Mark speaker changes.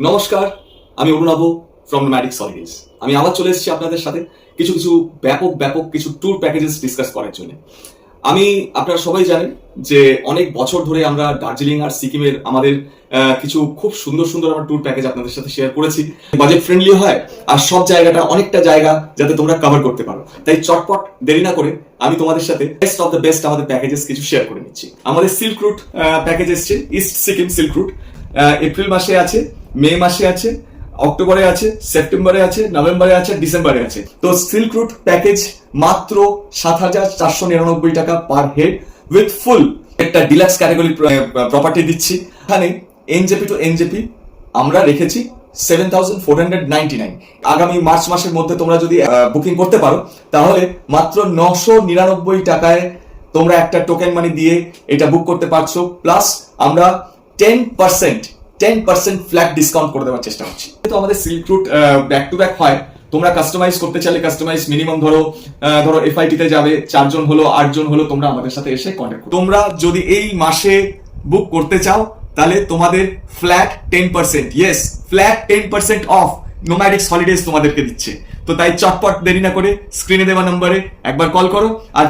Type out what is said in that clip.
Speaker 1: নমস্কার, আমি Arunava from nomadic holidays. আমি আবার চলে এসেছি আপনাদের সাথে কিছু কিছু ব্যাপক কিছু ট্যুর প্যাকেজেস ডিসকাস করার জন্য। আপনারা সবাই জানেন যে অনেক বছর ধরে আমরা দার্জিলিং আর সিকিমের আমাদের কিছু খুব সুন্দর আমরা ট্যুর প্যাকেজ আপনাদের সাথে শেয়ার করেছি। বাজেট ফ্রেন্ডলি হয় আর সব জায়গাটা অনেকটা জায়গা যাতে তোমরা কভার করতে পারো। তাই চটপট দেরি না করে আমি তোমাদের সাথে বেস্ট অফ দ্য বেস্ট আমাদের প্যাকেজেস কিছু শেয়ার করে নিচ্ছি। আমাদের সিল্ক রুট প্যাকেজ এসছে, east Sikkim silk route. April মাসে আছে, মে মাসে আছে, অক্টোবরে আছে, সেপ্টেম্বরে আছে, নভেম্বরে আছে, ডিসেম্বরে আছে। তো সিল্ক রুট প্যাকেজ মাত্র 7,499 টাকা পার হেড উইথ ফুল একটা ডিলাক্স ক্যাটাগরি প্রপার্টি দিচ্ছি। এখানে এনজেপি টু এনজেপি আমরা রেখেছি 7,499। আগামী মার্চ মাসের মধ্যে তোমরা যদি বুকিং করতে পারো তাহলে মাত্র 999 টাকায় তোমরা একটা টোকেন মানি দিয়ে এটা বুক করতে পারছো। প্লাস আমরা 10% ফ্ল্যাট ডিসকাউন্ট করে দেওয়ার চেষ্টা করছি। তো আমাদের silk route back to back হয়, তোমরা কাস্টমাইজ করতে চাইলে কাস্টমাইজ মিনিমাম ধরো এফআইটি তে যাবে 4 জন হলো 8 জন হলো, তোমরা আমাদের সাথে এসে কন্ট্যাক্ট করো। তোমরা যদি এই মাসে বুক করতে চাও তাহলে তোমাদের flat 10%, yes flat 10% off Nomadix Holidays তোমাদেরকে দিচ্ছে। তো তাই চটপট দেরি না করে স্ক্রিনে দেওয়া নম্বরে একবার কল করো আর